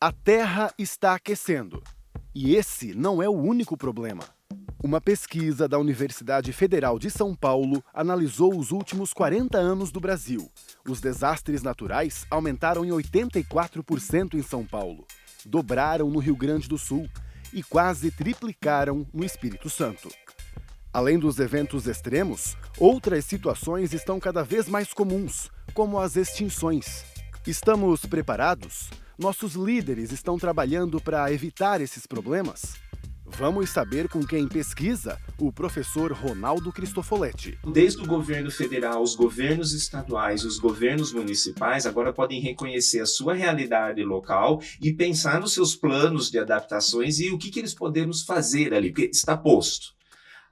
A Terra está aquecendo. E esse não é o único problema. Uma pesquisa da Universidade Federal de São Paulo analisou os últimos 40 anos do Brasil. Os desastres naturais aumentaram em 84% em São Paulo, dobraram no Rio Grande do Sul e quase triplicaram no Espírito Santo. Além dos eventos extremos, outras situações estão cada vez mais comuns, como as extinções. Estamos preparados? Nossos líderes estão trabalhando para evitar esses problemas? Vamos saber com quem pesquisa o professor Ronaldo Cristofoletti. Desde o governo federal, os governos estaduais, os governos municipais agora podem reconhecer a sua realidade local e pensar nos seus planos de adaptações e o que eles podemos fazer ali, porque está posto.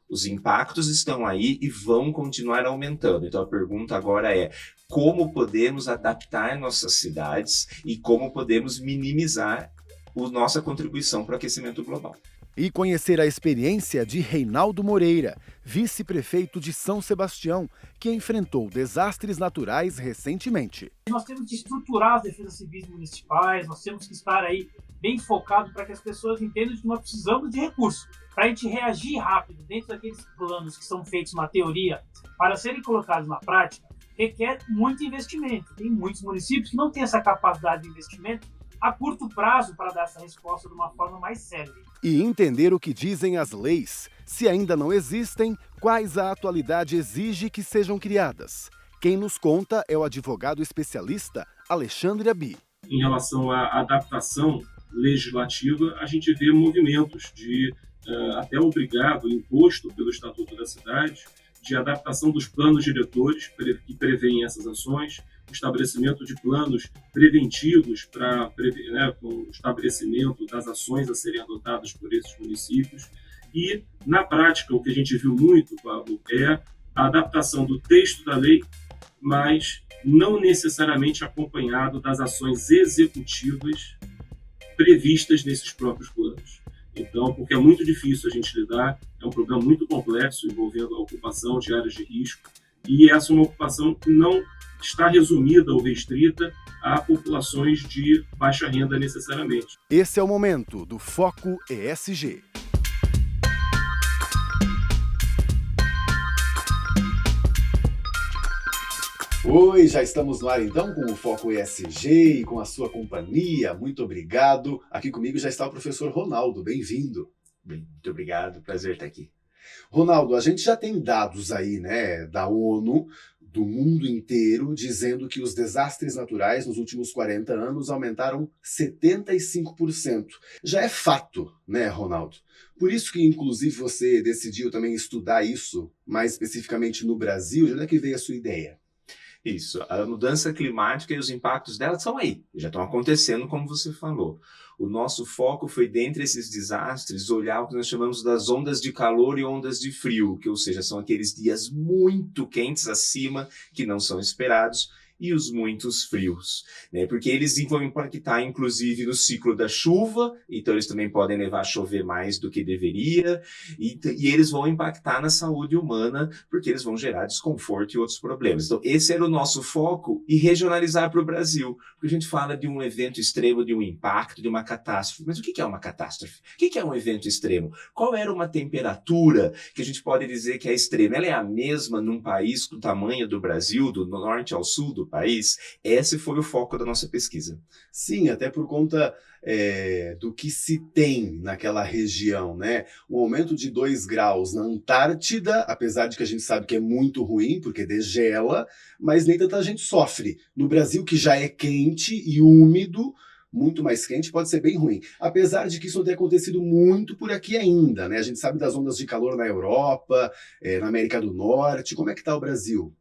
Os impactos estão aí e vão continuar aumentando. Então a pergunta agora é: como podemos adaptar nossas cidades e como podemos minimizar a nossa contribuição para o aquecimento global? E conhecer a experiência de Reinaldo Moreira, vice-prefeito de São Sebastião, que enfrentou desastres naturais recentemente. Nós temos que estruturar as defesas civis municipais, nós temos que estar aí bem focado para que as pessoas entendam que nós precisamos de recursos, para a gente reagir rápido dentro daqueles planos que são feitos na teoria para serem colocados na prática, requer muito investimento. Tem muitos municípios que não têm essa capacidade de investimento a curto prazo para dar essa resposta de uma forma mais célere. E entender o que dizem as leis, se ainda não existem, quais a atualidade exige que sejam criadas. Quem nos conta é o advogado especialista Alexandre Abi. Em relação à adaptação legislativa, a gente vê movimentos de até obrigado, imposto pelo Estatuto da Cidade, de adaptação dos planos diretores que prevêem essas ações, o estabelecimento de planos preventivos para o estabelecimento das ações a serem adotadas por esses municípios. E, na prática, o que a gente viu muito, Pablo, é a adaptação do texto da lei, mas não necessariamente acompanhado das ações executivas previstas nesses próprios planos. Então, porque é muito difícil a gente lidar, é um problema muito complexo envolvendo a ocupação de áreas de risco, e essa é uma ocupação que não está resumida ou restrita a populações de baixa renda necessariamente. Esse é o momento do Foco ESG. Oi, já estamos no ar então com o Foco ESG e com a sua companhia. Muito obrigado. Aqui comigo já está o professor Ronaldo. Bem-vindo. Muito obrigado, prazer estar aqui. Ronaldo, a gente já tem dados aí, né, da ONU, do mundo inteiro, dizendo que os desastres naturais nos últimos 40 anos aumentaram 75%. Já é fato, né, Ronaldo? Por isso que, inclusive, você decidiu também estudar isso, mais especificamente no Brasil. De onde é que veio a sua ideia? Isso, a mudança climática e os impactos dela são aí, já estão acontecendo, como você falou. O nosso foco foi, dentre esses desastres, olhar o que nós chamamos das ondas de calor e ondas de frio, que, ou seja, são aqueles dias muito quentes acima, que não são esperados, e os muitos frios, né? Porque eles vão impactar, inclusive, no ciclo da chuva, então eles também podem levar a chover mais do que deveria, e eles vão impactar na saúde humana, porque eles vão gerar desconforto e outros problemas. Então, esse era o nosso foco, e regionalizar para o Brasil, porque a gente fala de um evento extremo, de um impacto, de uma catástrofe. Mas o que é uma catástrofe? O que é um evento extremo? Qual era uma temperatura que a gente pode dizer que é extrema? Ela é a mesma num país do tamanho do Brasil, do norte ao sul do país? Esse foi o foco da nossa pesquisa. Sim, até por conta do que se tem naquela região, né? Um aumento de 2 graus na Antártida, apesar de que a gente sabe que é muito ruim, porque degela, mas nem tanta gente sofre. No Brasil, que já é quente e úmido, muito mais quente, pode ser bem ruim. Apesar de que isso não tem acontecido muito por aqui ainda, né? A gente sabe das ondas de calor na Europa, na América do Norte. Como é que está o Brasil?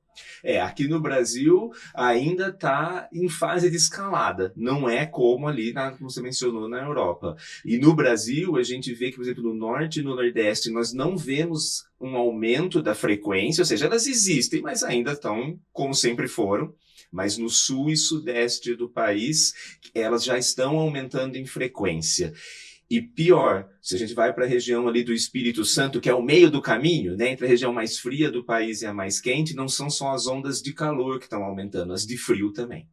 Aqui no Brasil ainda está em fase de escalada, não é como ali, como você mencionou, na Europa. E no Brasil a gente vê que, por exemplo, no Norte e no Nordeste nós não vemos um aumento da frequência, ou seja, elas existem, mas ainda estão como sempre foram. Mas no sul e sudeste do país elas já estão aumentando em frequência. E pior, se a gente vai para a região ali do Espírito Santo, que é o meio do caminho, né, entre a região mais fria do país e a mais quente, não são só as ondas de calor que estão aumentando, as de frio também.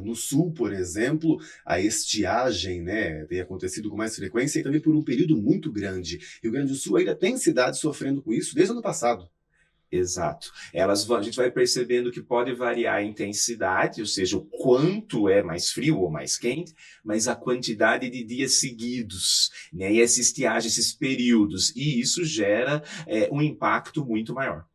No sul, por exemplo, a estiagem, né, tem acontecido com mais frequência e também por um período muito grande. Rio Grande do Sul ainda tem cidades sofrendo com isso desde o ano passado. Exato. A gente vai percebendo que pode variar a intensidade, ou seja, o quanto é mais frio ou mais quente, mas a quantidade de dias seguidos, né? E essa estiagem, esses períodos, e isso gera um impacto muito maior.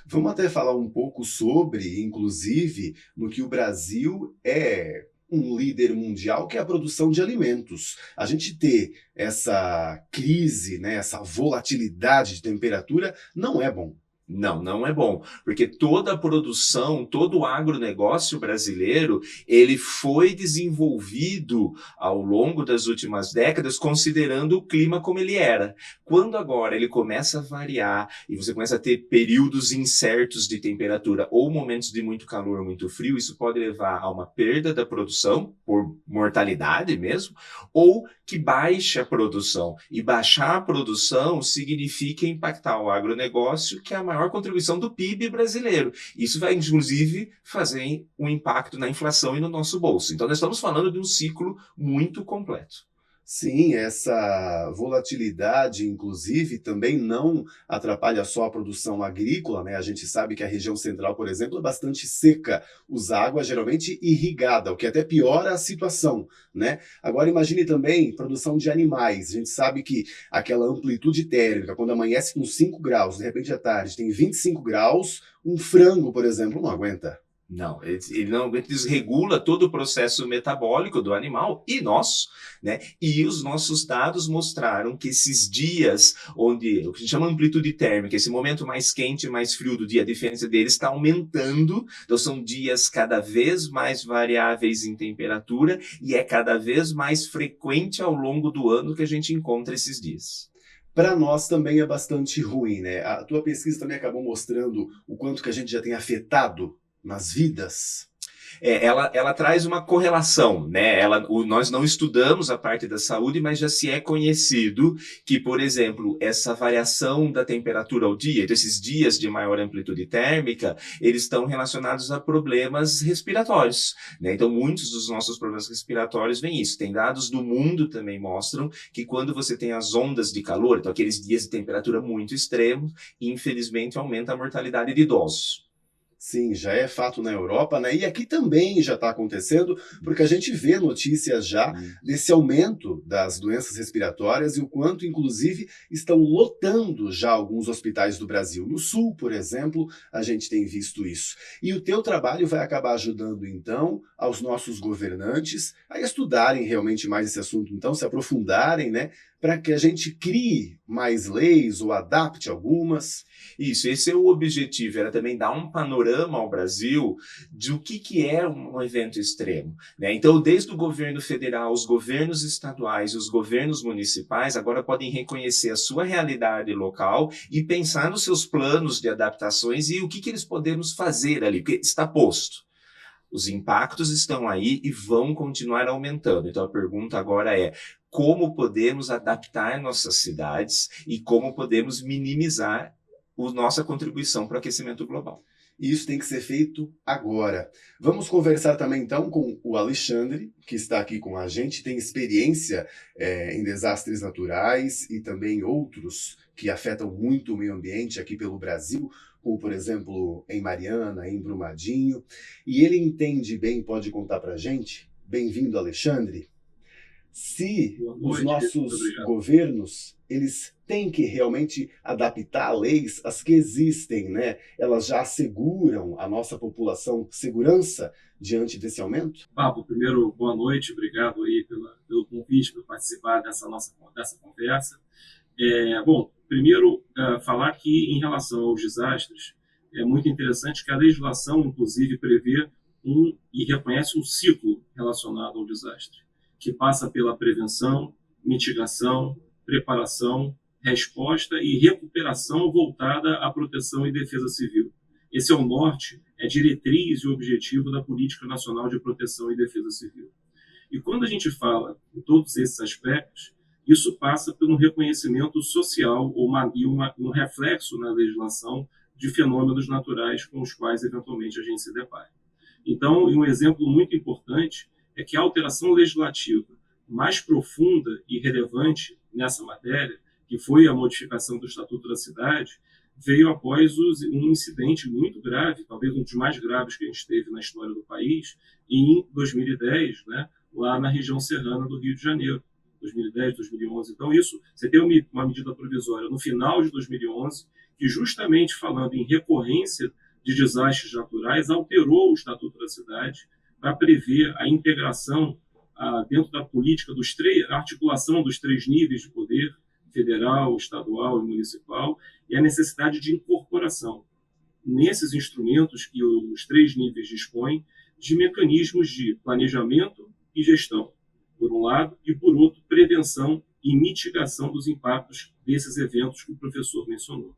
Vamos até falar um pouco sobre, inclusive, no que o Brasil é um líder mundial, que é a produção de alimentos. A gente ter essa crise, né, essa volatilidade de temperatura, não é bom. Não, não é bom, porque toda a produção, todo o agronegócio brasileiro, ele foi desenvolvido ao longo das últimas décadas considerando o clima como ele era. Quando agora ele começa a variar e você começa a ter períodos incertos de temperatura ou momentos de muito calor, muito frio, isso pode levar a uma perda da produção, por mortalidade mesmo, ou que baixe a produção. E baixar a produção significa impactar o agronegócio, que é a maior contribuição do PIB brasileiro. Isso vai, inclusive, fazer um impacto na inflação e no nosso bolso. Então, nós estamos falando de um ciclo muito completo. Sim, essa volatilidade, inclusive, também não atrapalha só a produção agrícola, né? A gente sabe que a região central, por exemplo, é bastante seca, usa água geralmente irrigada, o que até piora a situação, né? Agora imagine também produção de animais. A gente sabe que aquela amplitude térmica, quando amanhece com 5 graus, de repente à tarde tem 25 graus, um frango, por exemplo, não aguenta. Não, ele não desregula todo o processo metabólico do animal e nosso, né? E os nossos dados mostraram que esses dias onde, o que a gente chama de amplitude térmica, esse momento mais quente e mais frio do dia, a diferença deles está aumentando, então são dias cada vez mais variáveis em temperatura e é cada vez mais frequente ao longo do ano que a gente encontra esses dias. Para nós também é bastante ruim, né? A tua pesquisa também acabou mostrando o quanto que a gente já tem afetado nas vidas. Ela traz uma correlação, né? Nós não estudamos a parte da saúde, mas já se é conhecido que, por exemplo, essa variação da temperatura ao dia, então esses dias de maior amplitude térmica, eles estão relacionados a problemas respiratórios, né? Então, muitos dos nossos problemas respiratórios vêm isso. Tem dados do mundo também mostram que quando você tem as ondas de calor, então aqueles dias de temperatura muito extremos, infelizmente aumenta a mortalidade de idosos. Sim, já é fato na Europa, né? E aqui também já está acontecendo, porque a gente vê notícias já desse aumento das doenças respiratórias e o quanto, inclusive, estão lotando já alguns hospitais do Brasil. No Sul, por exemplo, a gente tem visto isso. E o teu trabalho vai acabar ajudando, então, aos nossos governantes a estudarem realmente mais esse assunto, então, se aprofundarem, né? Para que a gente crie mais leis ou adapte algumas. Isso, esse é o objetivo, era também dar um panorama ao Brasil de o que é um evento extremo, né? Então, desde o governo federal, os governos estaduais e os governos municipais agora podem reconhecer a sua realidade local e pensar nos seus planos de adaptações e o que eles podemos fazer ali, porque está posto. Os impactos estão aí e vão continuar aumentando. Então, a pergunta agora é: como podemos adaptar nossas cidades e como podemos minimizar a nossa contribuição para o aquecimento global? E isso tem que ser feito agora. Vamos conversar também, então, com o Alexandre, que está aqui com a gente, tem experiência em desastres naturais e também outros que afetam muito o meio ambiente aqui pelo Brasil, como, por exemplo, em Mariana, em Brumadinho. E ele entende bem, pode contar para a gente. Bem-vindo, Alexandre. Se os nossos governos, eles têm que realmente adaptar leis, as que existem, né? Elas já asseguram a nossa população segurança diante desse aumento? Pablo, primeiro, boa noite, obrigado aí pelo convite para participar dessa conversa. Bom, primeiro, falar que em relação aos desastres, é muito interessante que a legislação, inclusive, prevê e reconhece um ciclo relacionado ao desastre, que passa pela prevenção, mitigação, preparação, resposta e recuperação voltada à proteção e defesa civil. Esse é o norte, é diretriz e objetivo da Política Nacional de Proteção e Defesa Civil. E quando a gente fala em todos esses aspectos, isso passa por um reconhecimento social e um reflexo na legislação de fenômenos naturais com os quais, eventualmente, a gente se depara. Então, um exemplo muito importante é que a alteração legislativa mais profunda e relevante nessa matéria, que foi a modificação do Estatuto da Cidade, veio após um incidente muito grave, talvez um dos mais graves que a gente teve na história do país, em 2010, né, lá na região serrana do Rio de Janeiro, 2010, 2011. Então, isso, você tem uma medida provisória no final de 2011, que justamente falando em recorrência de desastres naturais, alterou o Estatuto da Cidade para prever a integração dentro da política a articulação dos 3 níveis de poder, federal, estadual e municipal, e a necessidade de incorporação nesses instrumentos que os 3 níveis dispõem de mecanismos de planejamento e gestão, por um lado, e por outro, prevenção e mitigação dos impactos desses eventos que o professor mencionou.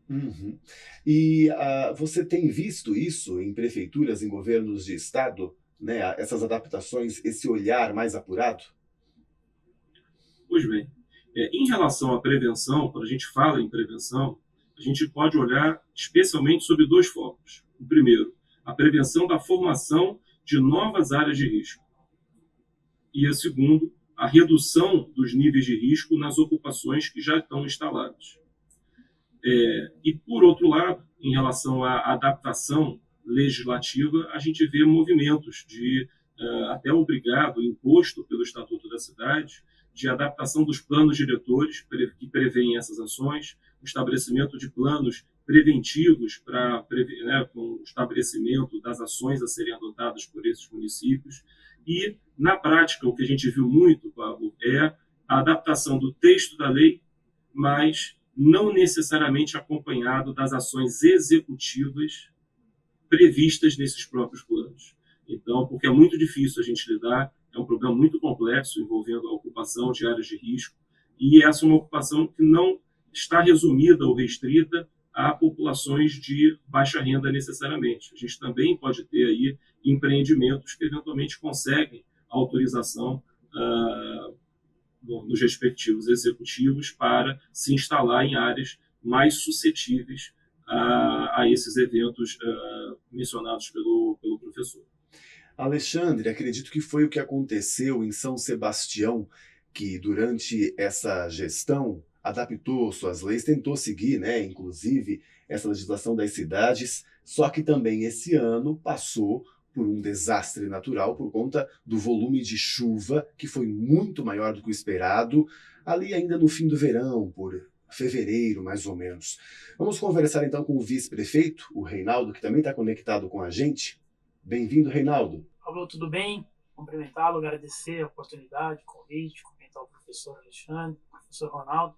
Uhum. E você tem visto isso em prefeituras, em governos de estado, né? Essas adaptações, esse olhar mais apurado? Pois bem, em relação à prevenção, quando a gente fala em prevenção, a gente pode olhar especialmente sobre 2 focos. O primeiro, a prevenção da formação de novas áreas de risco. E o segundo, a redução dos níveis de risco nas ocupações que já estão instaladas. E, por outro lado, em relação à adaptação legislativa, a gente vê movimentos até obrigado, imposto pelo Estatuto da Cidade, de adaptação dos planos diretores que prevêem essas ações, o estabelecimento de planos preventivos para com o estabelecimento das ações a serem adotadas por esses municípios. E, na prática, o que a gente viu muito, Pablo, é a adaptação do texto da lei, mas não necessariamente acompanhado das ações executivas previstas nesses próprios planos. Então, porque é muito difícil a gente lidar, é um problema muito complexo envolvendo a ocupação de áreas de risco, e essa é uma ocupação que não está resumida ou restrita a populações de baixa renda necessariamente. A gente também pode ter aí empreendimentos que eventualmente conseguem autorização nos respectivos executivos para se instalar em áreas mais suscetíveis a esses eventos mencionados pelo professor. Alexandre, acredito que foi o que aconteceu em São Sebastião, que durante essa gestão adaptou suas leis, tentou seguir, né, inclusive, essa legislação das cidades, só que também esse ano passou por um desastre natural por conta do volume de chuva, que foi muito maior do que o esperado, ali ainda no fim do verão, por fevereiro, mais ou menos. Vamos conversar então com o vice-prefeito, o Reinaldo, que também está conectado com a gente. Bem-vindo, Reinaldo. Alô, tudo bem? Cumprimentá-lo, agradecer a oportunidade, o convite, cumprimentar o professor Alexandre, o professor Ronaldo.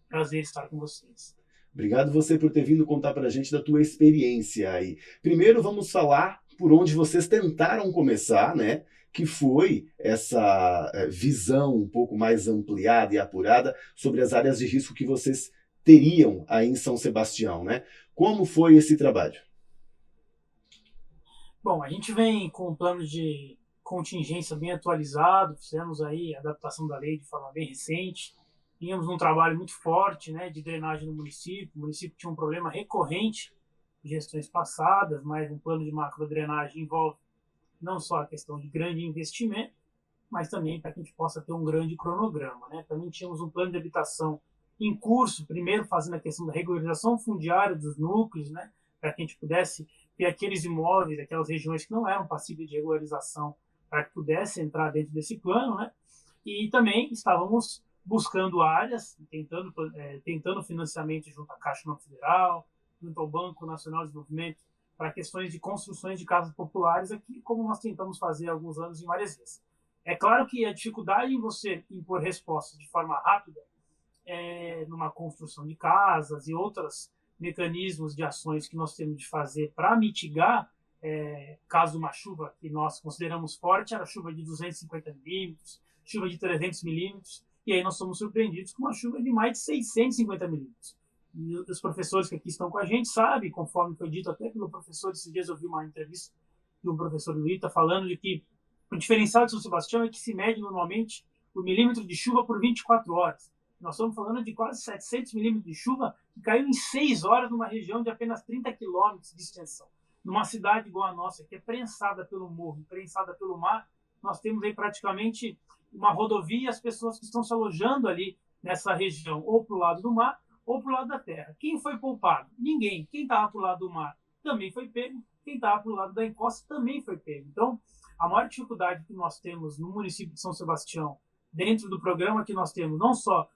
Prazer estar com vocês. Obrigado você por ter vindo contar para a gente da tua experiência aí. Primeiro vamos falar por onde vocês tentaram começar, né? Que foi essa visão um pouco mais ampliada e apurada sobre as áreas de risco que vocês teriam aí em São Sebastião, né? Como foi esse trabalho? Bom, a gente vem com um plano de contingência bem atualizado, fizemos aí a adaptação da lei de forma bem recente, tínhamos um trabalho muito forte, né, de drenagem no município. O município tinha um problema recorrente de gestões passadas, mas um plano de macrodrenagem envolve não só a questão de grande investimento, mas também para que a gente possa ter um grande cronograma, né? Também tínhamos um plano de habitação em curso, primeiro fazendo a questão da regularização fundiária dos núcleos, né, para que a gente pudesse ter aqueles imóveis, aquelas regiões que não eram passíveis de regularização, para que pudesse entrar dentro desse plano, né? E também estávamos buscando áreas, tentando financiamento junto à Caixa Econômica Federal, junto ao Banco Nacional de Desenvolvimento, para questões de construções de casas populares aqui, como nós tentamos fazer há alguns anos em Maresias. É claro que a dificuldade em você impor respostas de forma rápida numa construção de casas e outros mecanismos de ações que nós temos de fazer para mitigar, caso uma chuva que nós consideramos forte, era chuva de 250 milímetros, chuva de 300 milímetros, e aí nós somos surpreendidos com uma chuva de mais de 650 milímetros. E os professores que aqui estão com a gente sabem, conforme foi dito até pelo professor, esses dias eu vi uma entrevista de um professor do ITA falando de que o diferencial de São Sebastião é que se mede normalmente o milímetro de chuva por 24 horas. Nós estamos falando de quase 700 milímetros de chuva que caiu em 6 horas numa região de apenas 30 quilômetros de extensão. Numa cidade igual a nossa, que é prensada pelo morro, prensada pelo mar, nós temos aí praticamente uma rodovia e as pessoas que estão se alojando ali nessa região, ou para o lado do mar, ou para o lado da terra. Quem foi poupado? Ninguém. Quem estava para o lado do mar também foi pego, quem estava para o lado da encosta também foi pego. Então, a maior dificuldade que nós temos no município de São Sebastião, dentro do programa que nós temos, não só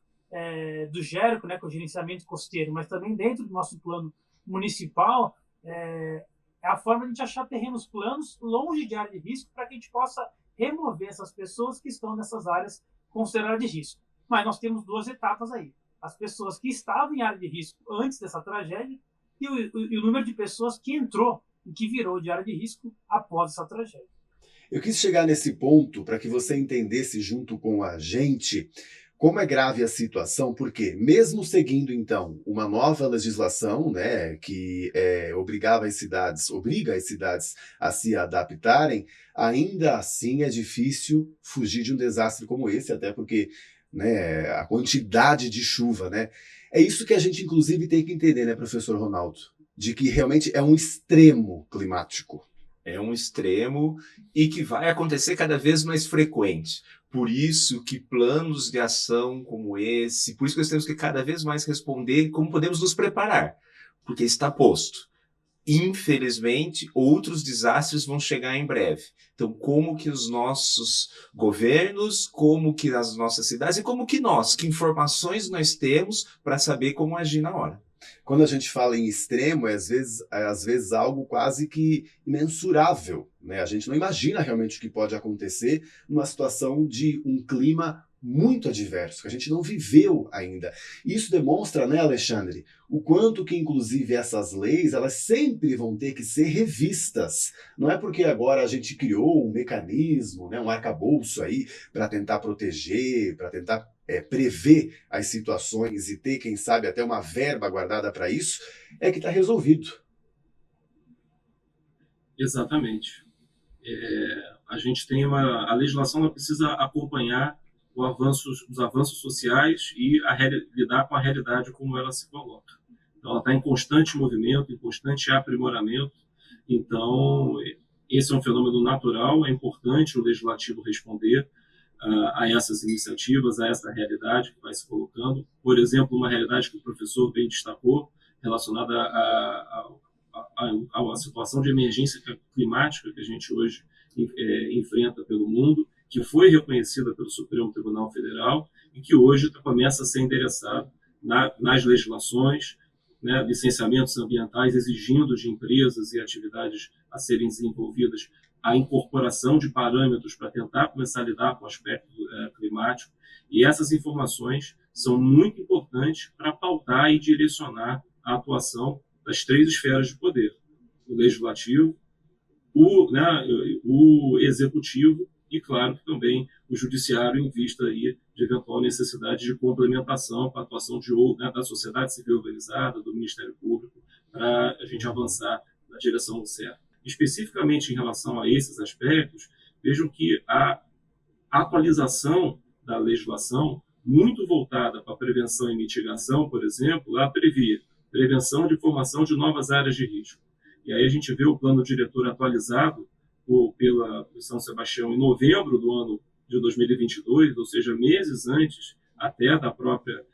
do GERCO, né, com o gerenciamento costeiro, mas também dentro do nosso plano municipal, é a forma de a gente achar terrenos planos, longe de área de risco, para que a gente possa remover essas pessoas que estão nessas áreas consideradas de risco. Mas nós temos 2 etapas aí. As pessoas que estavam em área de risco antes dessa tragédia e o número de pessoas que entrou e que virou de área de risco após essa tragédia. Eu quis chegar nesse ponto para que você entendesse junto com a gente como é grave a situação, porque mesmo seguindo, então, uma nova legislação, né, que obriga as cidades a se adaptarem, ainda assim é difícil fugir de um desastre como esse, até porque, né, a quantidade de chuva, né? É isso que a gente, inclusive, tem que entender, né, professor Ronaldo? De que realmente é um extremo climático. É um extremo e que vai acontecer cada vez mais frequente. Por isso que planos de ação como esse, por isso que nós temos que cada vez mais responder como podemos nos preparar, porque está posto. Infelizmente, outros desastres vão chegar em breve. Então, como que os nossos governos, como que as nossas cidades e como que nós, que informações nós temos para saber como agir na hora? Quando a gente fala em extremo, às vezes algo quase que imensurável, né? A gente não imagina realmente o que pode acontecer numa situação de um clima muito adverso, que a gente não viveu ainda. Isso demonstra, né, Alexandre, o quanto que, inclusive, essas leis, elas sempre vão ter que ser revistas. Não é porque agora a gente criou um mecanismo, né, um arcabouço aí para tentar proteger, para tentar prever as situações e ter, quem sabe, até uma verba guardada para isso, é que está resolvido. Exatamente. A gente tem a legislação, ela precisa acompanhar os avanços sociais e lidar com a realidade como ela se coloca. Então, ela está em constante movimento, em constante aprimoramento. Então, esse é um fenômeno natural, é importante o legislativo responder a essas iniciativas, a essa realidade que vai se colocando. Por exemplo, uma realidade que o professor bem destacou, relacionada a situação de emergência climática que a gente hoje enfrenta pelo mundo, que foi reconhecida pelo Supremo Tribunal Federal e que hoje começa a ser endereçado nas legislações, né, licenciamentos ambientais exigindo de empresas e atividades a serem desenvolvidas a incorporação de parâmetros para tentar começar a lidar com o aspecto climático. E essas informações são muito importantes para pautar e direcionar a atuação das 3 esferas de poder: o legislativo, o executivo e, claro, que também o judiciário, em vista aí de eventual necessidade de complementação para a atuação da sociedade civil organizada, do Ministério Público, para a gente avançar na direção certa. Especificamente em relação a esses aspectos, vejam que a atualização da legislação, muito voltada para a prevenção e mitigação, por exemplo, ela previa prevenção de formação de novas áreas de risco. E aí a gente vê o plano diretor atualizado pela São Sebastião em novembro do ano de 2022, ou seja, meses antes até da própria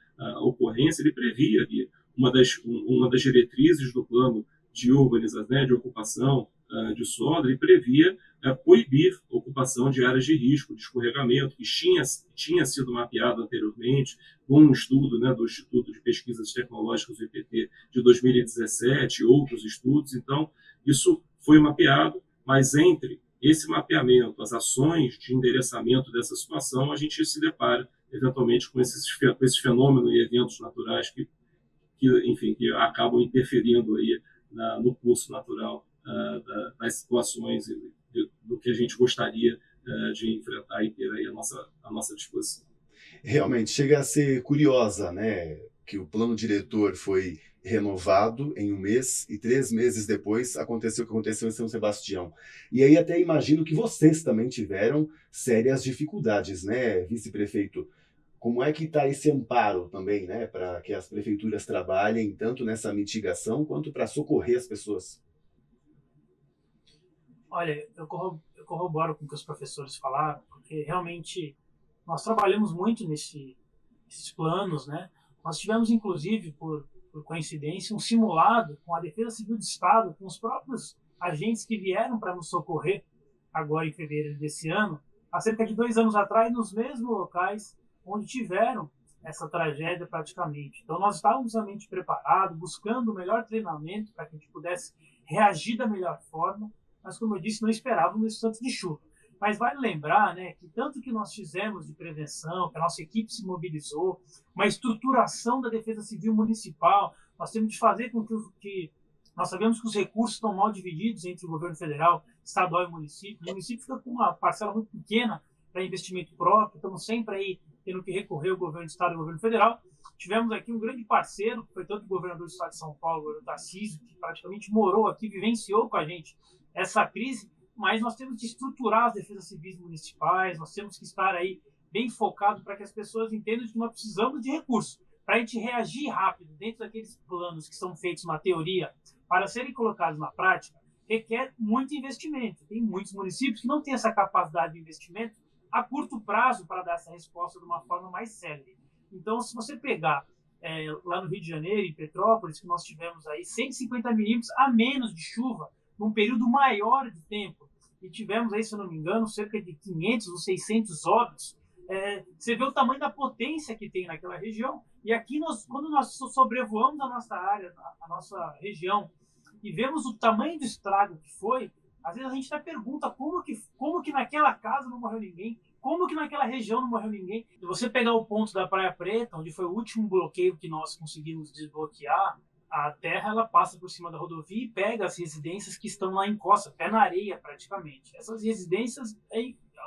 ocorrência. Ele previa ali uma das diretrizes do plano de urbanização, né, de ocupação de solo. Ele previa proibir a ocupação de áreas de risco, de escorregamento, que tinha sido mapeado anteriormente com um estudo, né, do Instituto de Pesquisas Tecnológicas, o IPT, de 2017, outros estudos. Então, isso foi mapeado, mas entre esse mapeamento, as ações de endereçamento dessa situação, a gente se depara, eventualmente, com esses fenômenos e eventos naturais que acabam interferindo aí no curso natural das situações do que a gente gostaria de enfrentar e ter aí a nossa disposição. Realmente, chega a ser curiosa, né? Que o plano diretor foi renovado em um mês e 3 meses depois aconteceu o que aconteceu em São Sebastião. E aí até imagino que vocês também tiveram sérias dificuldades, né, vice-prefeito? Como é que está esse amparo também, né, para que as prefeituras trabalhem tanto nessa mitigação quanto para socorrer as pessoas? Olha, eu corroboro com o que os professores falaram, porque realmente nós trabalhamos muito nesses planos, né? Nós tivemos, inclusive, por coincidência, um simulado com a Defesa Civil do Estado, com os próprios agentes que vieram para nos socorrer agora em fevereiro desse ano, há cerca de 2 anos atrás, nos mesmos locais onde tiveram essa tragédia praticamente. Então, nós estávamos realmente preparados, buscando o melhor treinamento para que a gente pudesse reagir da melhor forma, mas, como eu disse, não esperávamos esse tanto de chuva. Mas vale lembrar, né, que tanto que nós fizemos de prevenção, que a nossa equipe se mobilizou, uma estruturação da Defesa Civil Municipal, nós temos de fazer com que nós sabemos que os recursos estão mal divididos entre o governo federal, estadual e município. O município fica com uma parcela muito pequena para investimento próprio, estamos sempre aí tendo que recorrer ao governo do estado e ao governo federal. Tivemos aqui um grande parceiro, que foi tanto o governador do estado de São Paulo, o Tarcísio, que praticamente morou aqui, vivenciou com a gente essa crise, mas nós temos de estruturar as defesas civis municipais, nós temos que estar aí bem focado para que as pessoas entendam que nós precisamos de recursos, para a gente reagir rápido dentro daqueles planos que são feitos na teoria, para serem colocados na prática, requer muito investimento. Tem muitos municípios que não têm essa capacidade de investimento a curto prazo para dar essa resposta de uma forma mais célere. Então, se você pegar lá no Rio de Janeiro, em Petrópolis, que nós tivemos aí 150 milímetros a menos de chuva, num período maior de tempo, e tivemos aí, se eu não me engano, cerca de 500 ou 600 óbitos, você vê o tamanho da potência que tem naquela região. E aqui, quando nós sobrevoamos a nossa área, a nossa região, e vemos o tamanho do estrago que foi, às vezes a gente até pergunta como que naquela casa não morreu ninguém, como que naquela região não morreu ninguém. Se você pegar o ponto da Praia Preta, onde foi o último bloqueio que nós conseguimos desbloquear, a terra ela passa por cima da rodovia e pega as residências que estão lá em costa, pé na areia praticamente. Essas residências,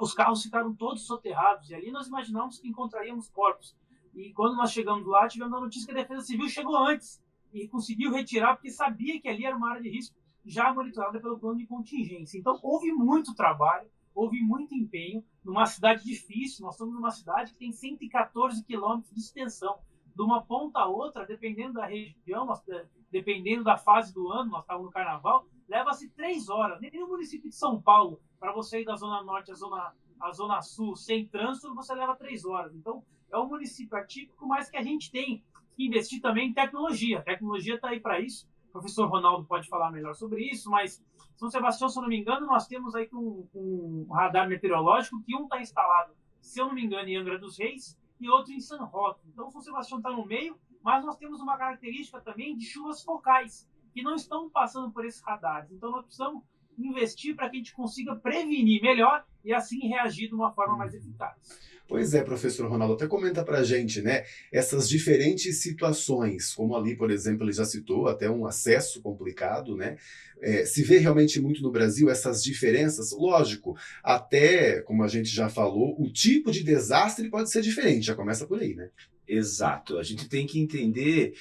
os carros ficaram todos soterrados e ali nós imaginamos que encontraríamos corpos. E quando nós chegamos lá, tivemos a notícia que a Defesa Civil chegou antes e conseguiu retirar porque sabia que ali era uma área de risco já monitorada pelo plano de contingência. Então houve muito trabalho, houve muito empenho numa cidade difícil. Nós estamos numa cidade que tem 114 quilômetros de extensão. De uma ponta a outra, dependendo da região, dependendo da fase do ano, nós estávamos no carnaval, leva-se 3 horas. Nem no município de São Paulo, para você ir da Zona Norte à Zona Sul, sem trânsito, você leva 3 horas. Então, é um município atípico, mas que a gente tem que investir também em tecnologia. A tecnologia está aí para isso. O professor Ronaldo pode falar melhor sobre isso, mas São Sebastião, se eu não me engano, nós temos aí um radar meteorológico que um está instalado, se eu não me engano, em Angra dos Reis, e outro em San Roque. Então, São Sebastião está no meio, mas nós temos uma característica também de chuvas focais, que não estão passando por esses radares. Então, nós precisamos investir para que a gente consiga prevenir melhor e assim reagir de uma forma mais eficaz. Pois é, professor Ronaldo, até comenta para a gente, né, essas diferentes situações, como ali, por exemplo, ele já citou, até um acesso complicado, né, se vê realmente muito no Brasil essas diferenças, lógico, até, como a gente já falou, o tipo de desastre pode ser diferente, já começa por aí, né? Exato, a gente tem que entender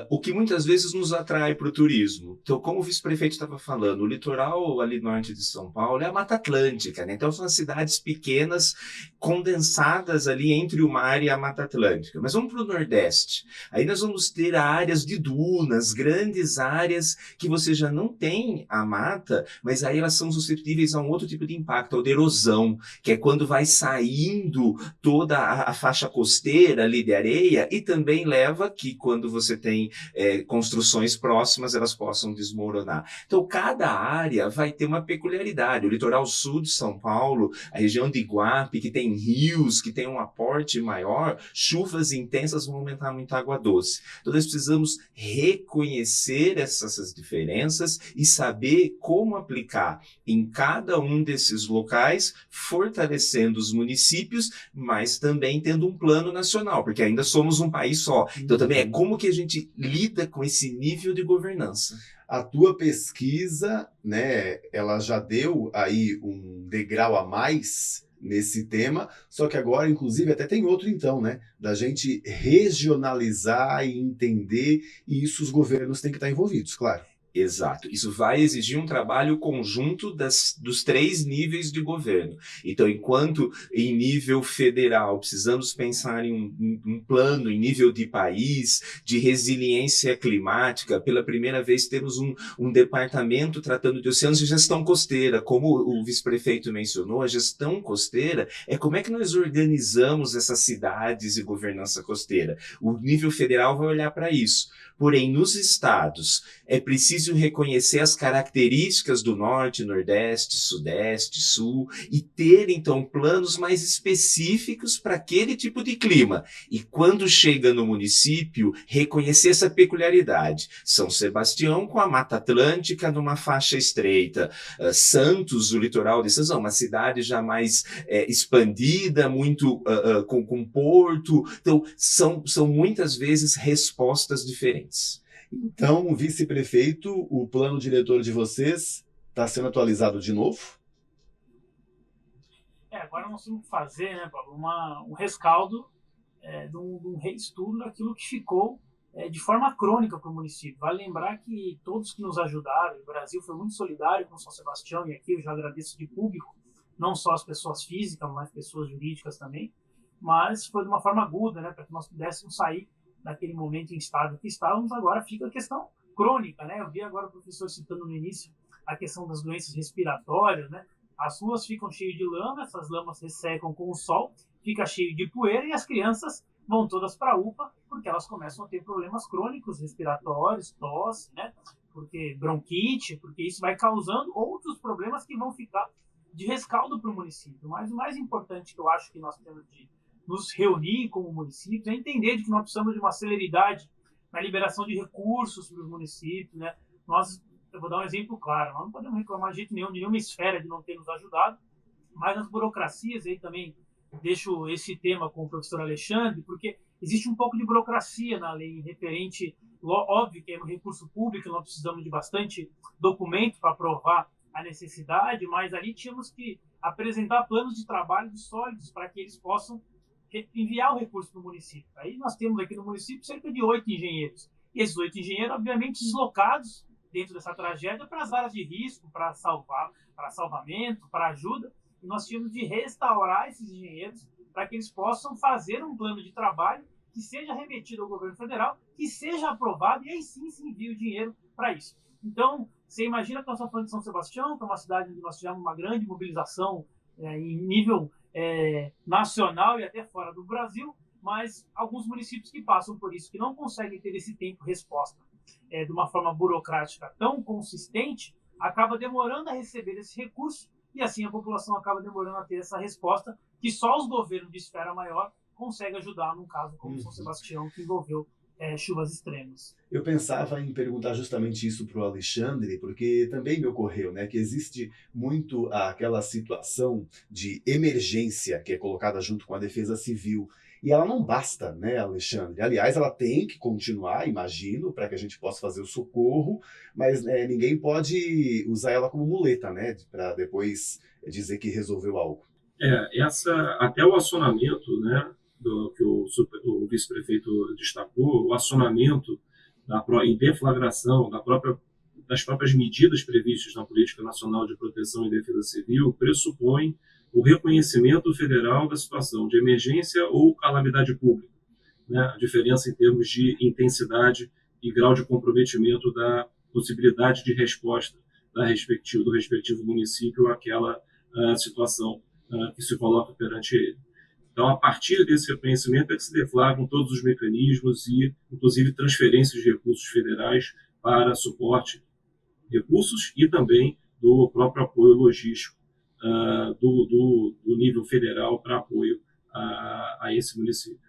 o que muitas vezes nos atrai para o turismo. Então, como o vice-prefeito estava falando, o litoral ali norte de São Paulo é a Mata Atlântica, né? Então são as cidades pequenas condensadas ali entre o mar e a Mata Atlântica. Mas vamos para o Nordeste, aí nós vamos ter áreas de dunas, grandes áreas que você já não tem a mata, mas aí elas são suscetíveis a um outro tipo de impacto, a de erosão, que é quando vai saindo toda a faixa costeira ali de areia, e também leva que quando você tem construções próximas, elas possam desmoronar. Então, cada área vai ter uma peculiaridade. O litoral sul de São Paulo, a região de Iguape, que tem rios, que tem um aporte maior, chuvas intensas vão aumentar muito a água doce. Então, nós precisamos reconhecer essas diferenças e saber como aplicar em cada um desses locais, fortalecendo os municípios, mas também tendo um plano nacional, porque ainda somos um país só. Então, também é como que a gente lida com esse nível de governança. A tua pesquisa, né, ela já deu aí um degrau a mais nesse tema, só que agora, inclusive, até tem outro então, né, da gente regionalizar e entender, e isso os governos têm que estar envolvidos, claro. Exato. Isso vai exigir um trabalho conjunto dos 3 níveis de governo. Então, enquanto em nível federal precisamos pensar em um plano em nível de país, de resiliência climática, pela primeira vez temos um departamento tratando de oceanos e gestão costeira. Como o vice-prefeito mencionou, a gestão costeira é como é que nós organizamos essas cidades e governança costeira. O nível federal vai olhar para isso. Porém, nos estados, é preciso reconhecer as características do norte, nordeste, sudeste, sul e ter, então, planos mais específicos para aquele tipo de clima. E quando chega no município, reconhecer essa peculiaridade. São Sebastião com a Mata Atlântica numa faixa estreita. Santos, o litoral de Santos, uma cidade já mais expandida, muito com porto. Então, são muitas vezes respostas diferentes. Então, vice-prefeito, o plano diretor de vocês está sendo atualizado de novo? Agora nós temos que fazer, né, Pablo, um rescaldo de um reestudo daquilo que ficou de forma crônica para o município. Vale lembrar que todos que nos ajudaram, o Brasil foi muito solidário com São Sebastião, e aqui eu já agradeço de público, não só as pessoas físicas, mas pessoas jurídicas também, mas foi de uma forma aguda, né, para que nós pudéssemos sair naquele momento em estado que estávamos. Agora fica a questão crônica, né? Eu vi agora o professor citando no início a questão das doenças respiratórias, né? As ruas ficam cheias de lama, essas lamas ressecam com o sol, fica cheio de poeira e as crianças vão todas para a UPA porque elas começam a ter problemas crônicos respiratórios, tosse, né? Porque bronquite, porque isso vai causando outros problemas que vão ficar de rescaldo para o município. Mas o mais importante que eu acho que nós temos de nos reunir como municípios, é entender de que nós precisamos de uma celeridade na liberação de recursos para os municípios, né? Eu vou dar um exemplo claro, nós não podemos reclamar de jeito nenhum, de nenhuma esfera de não ter nos ajudado, mas as burocracias, aí também deixo esse tema com o professor Alexandre, porque existe um pouco de burocracia na lei referente, óbvio que é um recurso público, nós precisamos de bastante documento para provar a necessidade, mas ali tínhamos que apresentar planos de trabalho sólidos para que eles possam enviar o recurso para o município. Aí nós temos aqui no município cerca de 8 engenheiros. E esses 8 engenheiros, obviamente, deslocados dentro dessa tragédia para as áreas de risco, para salvamento, para ajuda. E nós tínhamos de restaurar esses engenheiros para que eles possam fazer um plano de trabalho que seja remetido ao governo federal, que seja aprovado, e aí sim se envia o dinheiro para isso. Então, você imagina que nós estamos falando de São Sebastião, que é uma cidade onde nós tivemos uma grande mobilização em nível nacional e até fora do Brasil, mas alguns municípios que passam por isso, que não conseguem ter esse tempo-resposta de uma forma burocrática tão consistente, acaba demorando a receber esse recurso e assim a população acaba demorando a ter essa resposta que só os governos de esfera maior conseguem ajudar num caso como São Sebastião, que envolveu chuvas extremas. Eu pensava em perguntar justamente isso para o Alexandre, porque também me ocorreu, né, que existe muito aquela situação de emergência que é colocada junto com a defesa civil. E ela não basta, né, Alexandre? Aliás, ela tem que continuar, imagino, para que a gente possa fazer o socorro, mas ninguém pode usar ela como muleta, né, para depois dizer que resolveu algo. Até o acionamento, né, que o vice-prefeito destacou, o acionamento em deflagração das próprias medidas previstas na Política Nacional de Proteção e Defesa Civil pressupõe o reconhecimento federal da situação de emergência ou calamidade pública, né? A diferença em termos de intensidade e grau de comprometimento da possibilidade de resposta do respectivo município àquela situação que se coloca perante ele. Então, a partir desse reconhecimento é que se deflagram todos os mecanismos e, inclusive, transferências de recursos federais para suporte, recursos e também do próprio apoio logístico do nível federal para apoio a esse município.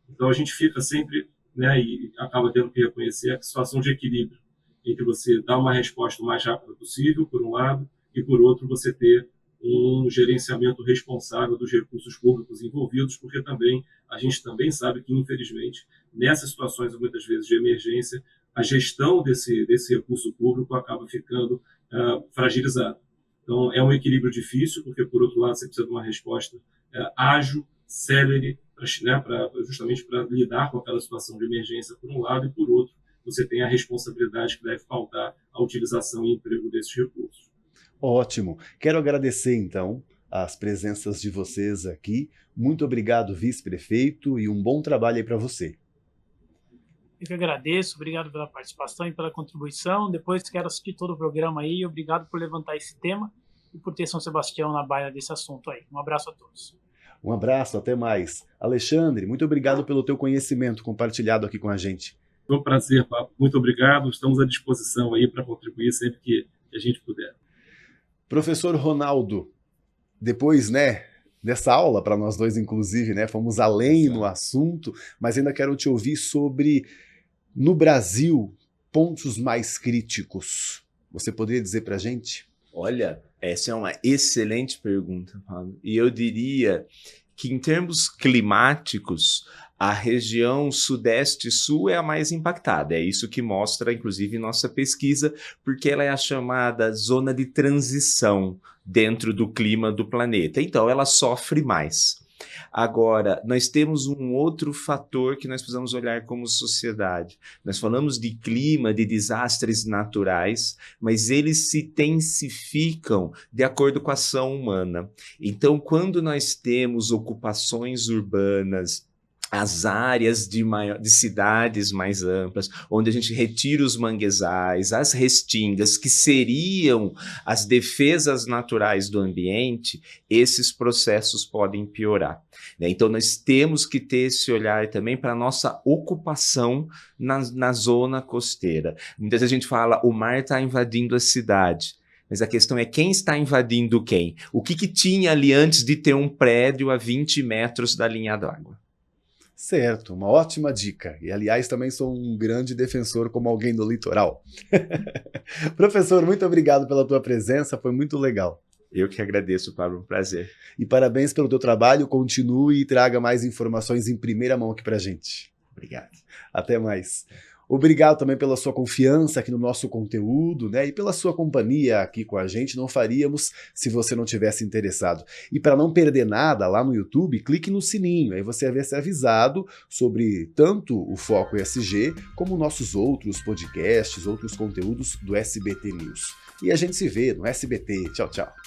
Então, a gente fica sempre, né, e acaba tendo que reconhecer a situação de equilíbrio entre você dar uma resposta o mais rápida possível, por um lado, e, por outro, você ter um gerenciamento responsável dos recursos públicos envolvidos, porque a gente também sabe que, infelizmente, nessas situações, muitas vezes, de emergência, a gestão desse recurso público acaba ficando fragilizada. Então, é um equilíbrio difícil, porque, por outro lado, você precisa de uma resposta ágil, célere, né, justamente para lidar com aquela situação de emergência, por um lado, e, por outro, você tem a responsabilidade que deve pautar a utilização e emprego desses recursos. Ótimo. Quero agradecer, então, as presenças de vocês aqui. Muito obrigado, vice-prefeito, e um bom trabalho aí para você. Eu que agradeço, obrigado pela participação e pela contribuição. Depois quero assistir todo o programa aí. Obrigado por levantar esse tema e por ter São Sebastião na baia desse assunto aí. Um abraço a todos. Um abraço, até mais. Alexandre, muito obrigado pelo teu conhecimento compartilhado aqui com a gente. Foi um prazer, Pablo. Muito obrigado. Estamos à disposição aí para contribuir sempre que a gente puder. Professor Ronaldo, depois, dessa aula, para nós dois, inclusive, fomos além no assunto, mas ainda quero te ouvir sobre, no Brasil, pontos mais críticos. Você poderia dizer para a gente? Olha, essa é uma excelente pergunta, Pablo. E eu diria que, em termos climáticos, a região Sudeste e Sul é a mais impactada. É isso que mostra, inclusive, nossa pesquisa, porque ela é a chamada zona de transição dentro do clima do planeta. Então, ela sofre mais. Agora, nós temos um outro fator que nós precisamos olhar como sociedade. Nós falamos de clima, de desastres naturais, mas eles se intensificam de acordo com a ação humana. Então, quando nós temos ocupações urbanas, as áreas de cidades mais amplas, onde a gente retira os manguezais, as restingas, que seriam as defesas naturais do ambiente, esses processos podem piorar. Então, nós temos que ter esse olhar também para a nossa ocupação na zona costeira. Muitas vezes a gente fala, o mar está invadindo a cidade. Mas a questão é quem está invadindo quem? O que tinha ali antes de ter um prédio a 20 metros da linha d'água? Certo, uma ótima dica. E, aliás, também sou um grande defensor como alguém do litoral. Professor, muito obrigado pela tua presença, foi muito legal. Eu que agradeço, Pablo, um prazer. E parabéns pelo teu trabalho, continue e traga mais informações em primeira mão aqui pra gente. Obrigado. Até mais. Obrigado também pela sua confiança aqui no nosso conteúdo, e pela sua companhia aqui com a gente. Não faríamos se você não tivesse interessado. E para não perder nada lá no YouTube, clique no sininho, aí você vai ser avisado sobre tanto o Foco ESG como nossos outros podcasts, outros conteúdos do SBT News. E a gente se vê no SBT. Tchau, tchau.